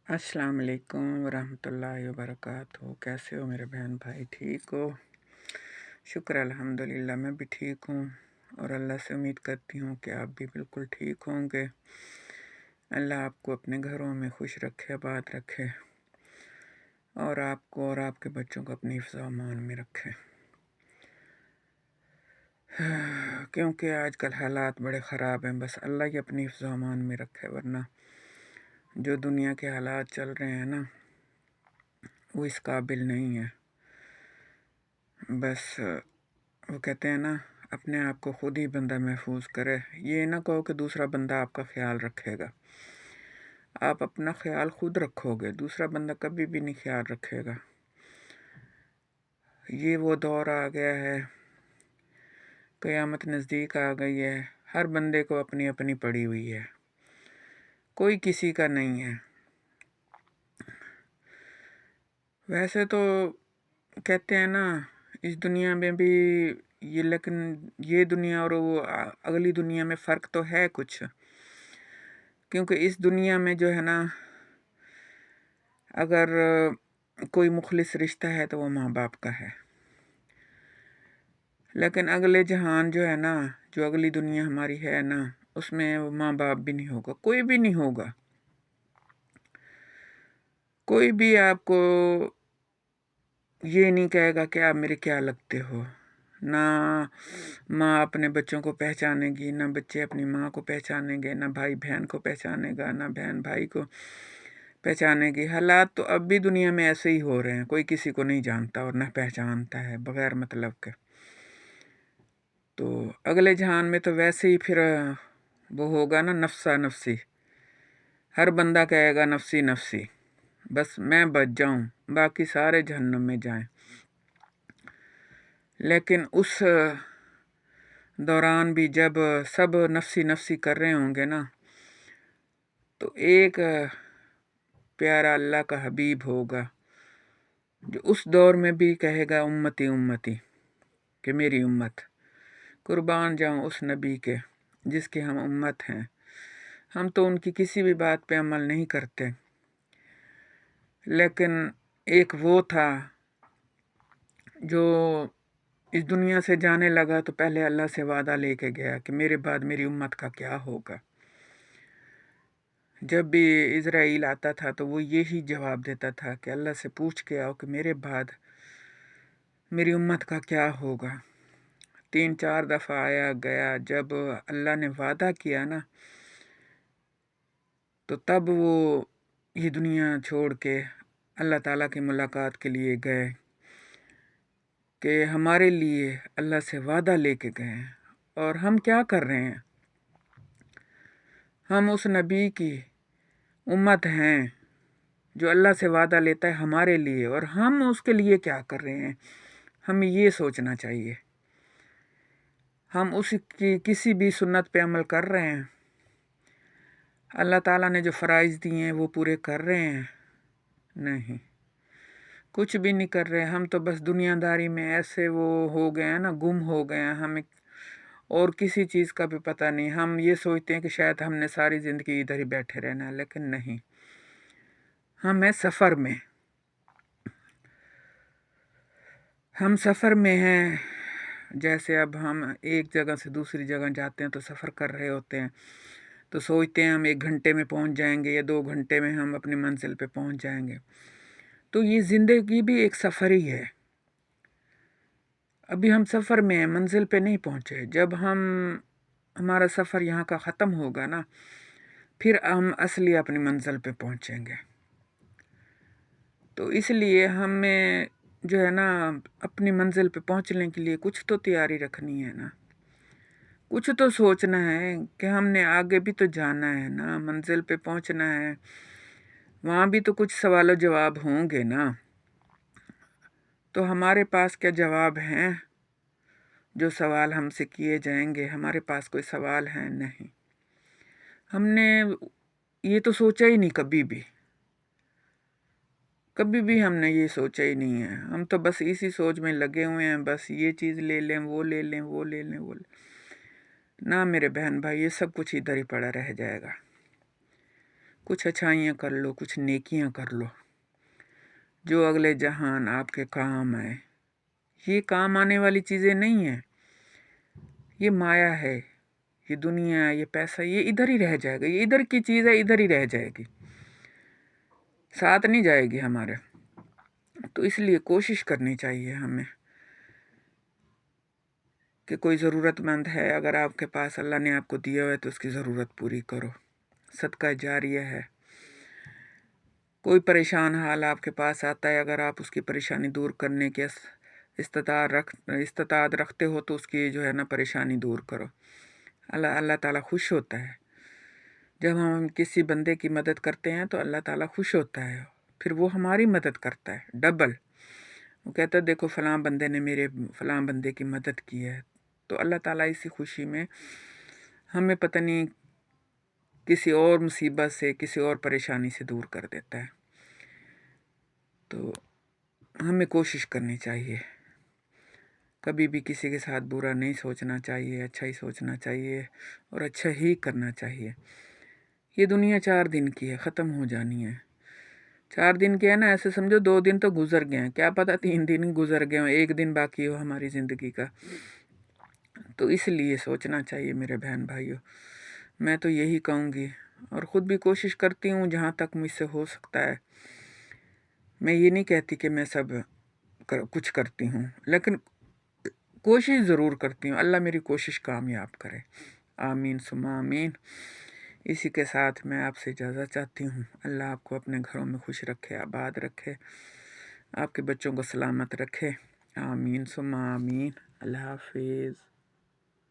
अस्सलाम वालेकुम वरहमतुल्लाहि वबरकातुहू। कैसे हो मेरे बहन भाई, ठीक हो? शुक्र अल्हम्दुलिल्लाह, मैं भी ठीक हूँ और अल्लाह से उम्मीद करती हूँ कि आप भी बिल्कुल ठीक होंगे। अल्लाह आपको अपने घरों में खुश रखे, आबाद रखे और आपको और आपके बच्चों को अपनी हिफ्ज़ व अमान में रखे। क्योंकि आजकल हालात बड़े ख़राब हैं, बस अल्लाह ही अपनी हिफ्ज़ व अमान में रखे, वरना जो दुनिया के हालात चल रहे हैं ना, वो इस काबिल नहीं है। बस वो कहते हैं ना, अपने आप को खुद ही बंदा महफूज करे। ये ना कहो कि दूसरा बंदा आपका ख्याल रखेगा। आप अपना ख्याल खुद रखोगे, दूसरा बंदा कभी भी नहीं ख्याल रखेगा। ये वो दौर आ गया है, क़यामत नज़दीक आ गई है। हर बंदे को अपनी अपनी पड़ी हुई है, कोई किसी का नहीं है। वैसे तो कहते हैं ना, इस दुनिया में भी ये, लेकिन ये दुनिया और वो अगली दुनिया में फ़र्क तो है कुछ। क्योंकि इस दुनिया में जो है ना, अगर कोई मुखलिस रिश्ता है तो वो माँ बाप का है। लेकिन अगले जहान जो है ना, जो अगली दुनिया हमारी है ना, उसमें वो माँ बाप भी नहीं होगा, कोई भी नहीं होगा। कोई भी आपको ये नहीं कहेगा कि आप मेरे क्या लगते हो। ना माँ अपने बच्चों को पहचानेगी, ना बच्चे अपनी माँ को पहचानेंगे, ना भाई बहन को पहचानेगा, ना बहन भाई को पहचानेगी। हालात तो अब भी दुनिया में ऐसे ही हो रहे हैं, कोई किसी को नहीं जानता और ना पहचानता है बग़ैर मतलब के। तो अगले जहान में तो वैसे ही फिर वो होगा ना, नफ्सा नफ्सी। हर बंदा कहेगा नफ्सी नफ्सी, बस मैं बच जाऊं, बाकी सारे जहन्नम में जाएं। लेकिन उस दौरान भी जब सब नफ्सी नफ्सी कर रहे होंगे ना, तो एक प्यारा अल्लाह का हबीब होगा जो उस दौर में भी कहेगा उम्मती उम्मती, कि मेरी उम्मत। कुर्बान जाऊं उस नबी के जिसके हम उम्मत हैं। हम तो उनकी किसी भी बात पे अमल नहीं करते, लेकिन एक वो था जो इस दुनिया से जाने लगा तो पहले अल्लाह से वादा लेके गया कि मेरे बाद मेरी उम्मत का क्या होगा। जब भी इज़राइल आता था तो वो यही जवाब देता था कि अल्लाह से पूछ के आओ कि मेरे बाद मेरी उम्मत का क्या होगा। 3-4 दफ़ा आया गया। जब अल्लाह ने वादा किया ना, तो तब वो ये दुनिया छोड़ के अल्लाह ताला की मुलाकात के लिए गए, कि हमारे लिए अल्लाह से वादा लेके गए हैं। और हम क्या कर रहे हैं? हम उस नबी की उम्मत हैं जो अल्लाह से वादा लेता है हमारे लिए, और हम उसके लिए क्या कर रहे हैं, हमें ये सोचना चाहिए। हम उसकी किसी भी सुन्नत पे अमल कर रहे हैं? अल्लाह ताला ने जो फ़राइज़ दिए हैं वो पूरे कर रहे हैं? नहीं, कुछ भी नहीं कर रहे। हम तो बस दुनियादारी में ऐसे वो हो गए हैं ना, गुम हो गए हैं। हमें और किसी चीज़ का भी पता नहीं। हम ये सोचते हैं कि शायद हमने सारी ज़िंदगी इधर ही बैठे रहना है, लेकिन नहीं, हम हैं सफ़र में। हम सफ़र में हैं। जैसे अब हम एक जगह से दूसरी जगह जाते हैं तो सफ़र कर रहे होते हैं, तो सोचते हैं हम 1 घंटे में पहुंच जाएंगे या 2 घंटे में हम अपनी मंजिल पे पहुंच जाएंगे। तो ये ज़िंदगी भी एक सफ़र ही है। अभी हम सफ़र में हैं, मंजिल पे नहीं पहुंचे। जब हमारा सफ़र यहाँ का ख़त्म होगा ना, फिर हम असली अपनी मंजिल पे पहुंचेंगे। तो इसलिए हमें जो है ना, अपनी मंजिल पे पहुंचने के लिए कुछ तो तैयारी रखनी है ना, कुछ तो सोचना है कि हमने आगे भी तो जाना है ना, मंजिल पे पहुंचना है। वहाँ भी तो कुछ सवाल जवाब होंगे ना। तो हमारे पास क्या जवाब हैं जो सवाल हमसे किए जाएंगे? हमारे पास कोई सवाल है नहीं। हमने ये तो सोचा ही नहीं कभी भी। कभी भी हमने ये सोचा ही नहीं है। हम तो बस इसी सोच में लगे हुए हैं, बस ये चीज़ ले लें, वो ले लें, वो ले लें, वो ले। ना मेरे बहन भाई, ये सब कुछ इधर ही पड़ा रह जाएगा। कुछ अच्छाइयाँ कर लो, कुछ नेकियाँ कर लो जो अगले जहान आपके काम आए। ये काम आने वाली चीज़ें नहीं हैं, ये माया है, ये दुनिया, ये पैसा, ये इधर ही रह जाएगा। ये इधर की चीज़ है, इधर ही रह जाएगी, साथ नहीं जाएगी हमारे। तो इसलिए कोशिश करनी चाहिए हमें कि कोई ज़रूरतमंद है, अगर आपके पास अल्लाह ने आपको दिया हुआ है तो उसकी ज़रूरत पूरी करो। सदका जारिया है। कोई परेशान हाल आपके पास आता है, अगर आप उसकी परेशानी दूर करने के इस्तात रखते हो तो उसकी जो है ना परेशानी दूर करो। अल्लाह ताला खुश होता है जब हम किसी बंदे की मदद करते हैं, तो अल्लाह ताला खुश होता है, फिर वो हमारी मदद करता है डबल। वो कहता है देखो फ़लाँ बंदे ने मेरे फ़लाँ बंदे की मदद की है, तो अल्लाह ताला इसी खुशी में हमें पता नहीं किसी और मुसीबत से, किसी और परेशानी से दूर कर देता है। तो हमें कोशिश करनी चाहिए, कभी भी किसी के साथ बुरा नहीं सोचना चाहिए, अच्छा ही सोचना चाहिए और अच्छा ही करना चाहिए। ये दुनिया 4 दिन की है, ख़त्म हो जानी है। 4 दिन की है ना, ऐसे समझो 2 दिन तो गुजर गए हैं, क्या पता 3 दिन ही गुजर गए हों, 1 दिन बाकी हो हमारी ज़िंदगी का। तो इसलिए सोचना चाहिए मेरे बहन भाइयों, मैं तो यही कहूँगी और ख़ुद भी कोशिश करती हूँ जहाँ तक मुझसे हो सकता है। मैं ये नहीं कहती कि मैं सब कुछ करती हूँ, लेकिन कोशिश ज़रूर करती हूँ। अल्लाह मेरी कोशिश कामयाब करे, आमीन सुम्मा आमीन। इसी के साथ मैं आपसे इजाज़त चाहती हूँ। अल्लाह आपको अपने घरों में खुश रखे, आबाद रखे, आपके बच्चों को सलामत रखे, आमीन सुम्मा आमीन। अल्लाह हाफिज़।